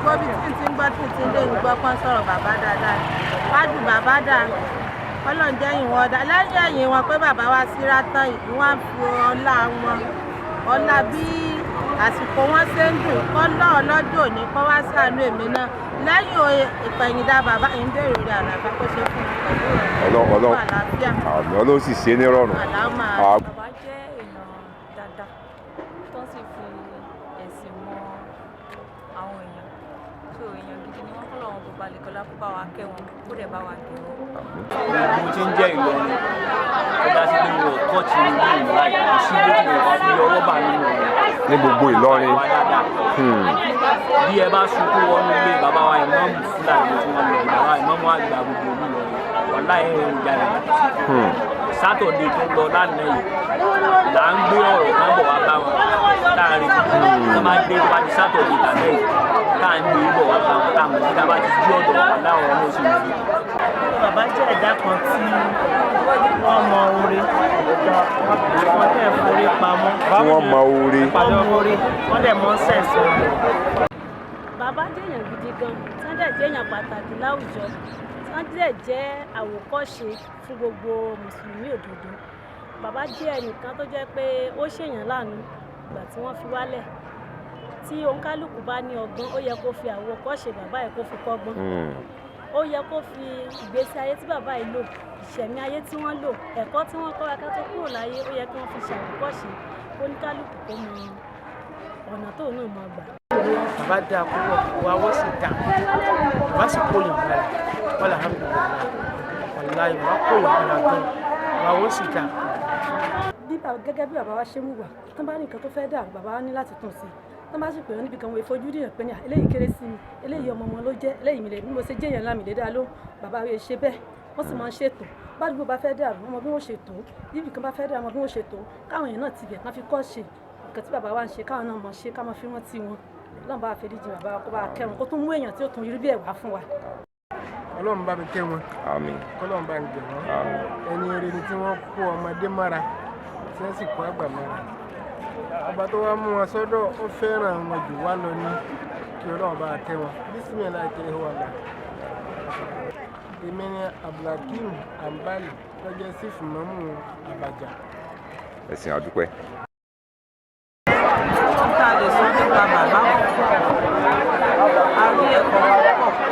gbogbo bí tí ń gbọ́ tí ń dé gbọ́ kan sọ̀rọ̀ bàbá dáadáa wájú bàbá dáa Ọlọ́run jẹ́ yìn wọn dá lẹ́yìn ẹ̀yìn wọn pé bàbá wa síra tán yìí wọ́n fi ọlá wọn ọlá bí àsìkò wọn ṣe ń dùn kọ́ lọ́jọ́ òní kọ́ wá ṣàánú èmi náà lẹ́yìn ìpẹ̀yìndà bàbá yìí ń bèrè orí àlàáfíà kó ṣe fún mi àlàáfíà. Ọlọ́run sì ṣe é nírọ̀rùn. Bàbá jẹ́ èèyàn dáadáa tó sì fi ẹ̀sìn mọ àwọn èèyàn tó èèyàn gidi ni wọ́n kọ́ lọ́wọ́ bó balẹ̀ kọ́lá kó bá wa kẹ́ wọn kó dẹ̀ bá wa kẹ́ wọn. Mo ti ń jẹ́ Ìlọrin ó dá sí pé mo kọ́ ti ní ìlú láì kò sí lójú mi fi ọwọ́ bà nínú rẹ̀. Ní gbogbo Ìlọrin. Bí ẹ bá sunkún wọnú ilé bàbá wa ìmọ̀ọ́mù Fúlàní tí wọ́n lọ bàbá ìmọ̀ọ́mù àgbà gbogbo olú lọ wàlá ẹ̀rìn ìjàlè. Sátọ̀dé tó lọ lánàá yìí là ń gbé ọ̀rọ̀ kan bọ̀ wá bá wọn láàrin tó máa gbé wá ní Sátọ̀dé tàbí yìí tá à ń gbé bọ̀ wá bá wọn tá à mọ̀ nígbà bá ti jí ọ̀dọ̀ wà láwọn ọmọ oṣù yìí. Bàbá jẹ́ ẹ̀dá kan tí wọ́n mọ oore wọ́n dẹ̀ forí pamọ́. Wọ́n mọ oore. Wọ́n dẹ̀ mọ sẹ̀sọ̀. Bàbá jẹ́ èèyàn gidi gan tí wọ́n dẹ̀ jẹ́ èèyàn pàtàkì láwùjọ tí wọ́n dẹ̀ jẹ́ àwòkọ́ṣe fún gbogbo mùsùlùmí òdodo. Bàbá jẹ́ ẹnìkan tó jẹ́ pé ó ṣèyàn láàánú ìgbà tí wọ́n fi wálẹ̀ tí oníkálùkù bá ní ọgbọ́n ó yẹ kó fi àwòkọ́ṣe bàbá ẹ̀ kó fi kọ́gbọ́n ó yẹ kó fi ìgbésí ayé tí bàbá yìí lò ìṣẹ̀mí ayé tí wọ́n lò ẹ̀kọ́ tí wọ́n kọ́ wa ká tó kúrò láyé ó yẹ kí wọ́n fi ṣàwòkọ́ṣe oníkálùkù kó mọ ọ̀nà tóun náà mọ gbà. Bàbá dáa púpọ̀ wà wọ́n sì dà bàbá sì kó yàn lára wọ́n làá wàláyé wà kó yàn lára gan wà wọ́n sì dà. Gẹ́gẹ́ bí bàbá wa ṣe mú wà tán bá ní nǹkan tó fẹ́ dà bàbá wa ní láti tún sí tán bá sì pè wọ́n níbi kan wọ́n ìfojú dìyàn pé ní eléyìí kéré sí mi eléyìí ọmọ wọn ló jẹ́ eléyìí mi lè bí mo ṣe jẹ́yàn lámì lè dá ló bàbá wa ṣe bẹ́ẹ̀ wọ́n sì máa ń ṣètò bádùúgbò bá fẹ́ dàrú ọmọ bí wọ́n ṣe tó bíbí kan bá fẹ́ dàrú ọmọ bí wọ́n ṣe tó káwọn èèyàn náà ti bẹ̀ kán fi kọ́ ṣe nǹkan tí bàbá wa ń ṣe káwọn náà mọ̀ ṣe ká máa fi wọ́n tí wọn Ọlọ́run bá fẹ́ríjì bàbá wa kó bá kẹ́ wọn kó tún mú èèyàn tí ó tún irú bí ẹ̀ wá fún wa. Ọlọ́run bá mi kẹ́ wọn. Àmín. Ọlọ́run bá ń gbẹ̀ wọ́n. Ẹni rere ni tí wọ́n kó ọmọdé mára tí wọ́n sì kó àgbà mára. Ọba tó wá mú wọn sọ́dọ̀ ó fẹ́ràn wọn jù wá lọ ní kí Ọlọ́run bá kẹ́ wọn. Bísímìlá kiri wà lá. Èmi ni Abdulhakeem Ambali tó jẹ́ sífù mọ́mú Àbàjá. Ẹ̀sìn àdúpẹ́. Tá a lè sọ nípa bàbá a rí ẹ̀kọ́ púpọ̀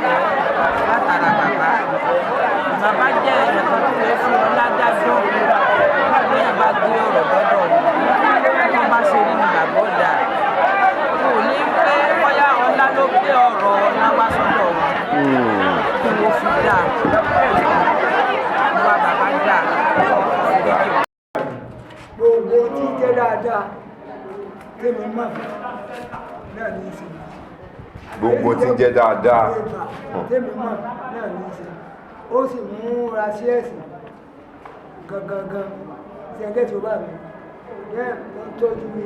látara bàbá. Bàbá jẹ́ ẹ̀yẹ̀kan tó lè fi ọlá dájọ́ bí ẹ̀ bá gbé ọ̀rọ̀ dọ́dọ̀ wọ́n bá ṣe rí ní bàbá ọ̀dà. Kò ní pé bóyá ọlá ló gbé ọ̀rọ̀ ọlá wá sọ́dọ̀ wọn kí wọ́n fi dà wá bàbá dà. Gbogbo tí jẹ́ dáadáa tèmi mọ̀ náà ní í ṣe. Gbogbo tí jẹ́ dáadáa tèmi mọ̀ náà ní í ṣe. Ó sì mú ra sí ẹ̀sìn gangan tí ẹgbẹ́ tí ó bá mi bẹ́ẹ̀ ló ń tọ́jú mi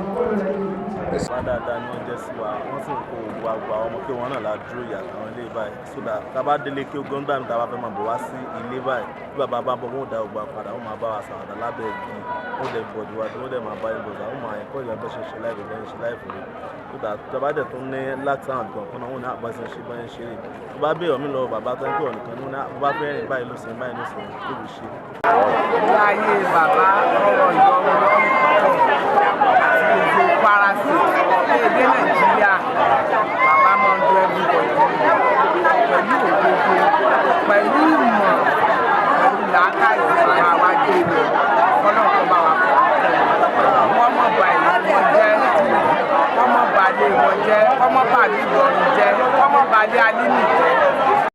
Wọ́n dáadáa ni wọ́n jẹ́ sí wa wọ́n sì ń kó gbogbo ọmọ pé wọ́n náà la dúró ìyàtọ̀ àwọn ilé báyìí sódà tábà délé kí ogún gbàmí tábà fẹ́ máa bọ̀ wá sí ilé báyìí bí bàbá bá bọ̀ wọ́n ò dá ògbà padà wọ́n máa bá wa sàwádà lábẹ́ igi wọ́n dẹ̀ bọ̀dù wa wọ́n dẹ̀ máa bá yín bọ̀dù àwọn máa ẹ̀kọ́ ìyá bẹ́ẹ̀ ṣe láìpẹ́ bẹ́ẹ̀ ṣe láìpẹ́ rẹ̀ sódà tábà dẹ̀ tó ní láti àwọn àdùgbọ̀n kan náà wọ́n ní àbáṣe ṣe báyẹn ṣe rè tó bá bẹ̀rẹ̀ mí lọ bàbá tó ń pè ọ̀nìkan ní wọ́n bá fẹ́ rìn báyìí ló ṣe báyìí ló ṣe tó lè ṣe. Láyé bàbá ọ̀rọ̀ ìyọ̀wò àti gbogbo parasi lédè Nàìjíríà bàbá máa ń dún ẹbí pẹ̀lú òdodo pẹ̀lú ìmọ̀ pẹ̀lú làákàyè bàbá wa dé lọ ọlọ́run bá wa fọ́ wọ́n mọ̀ bá ìlú wọn jẹ́ wọ́n mọ̀ bá ilé wọn jẹ́ wọ́n mọ̀ bá ìlú Ìlọrin jẹ́ wọ́n mọ̀ bá ilé Alímì jẹ́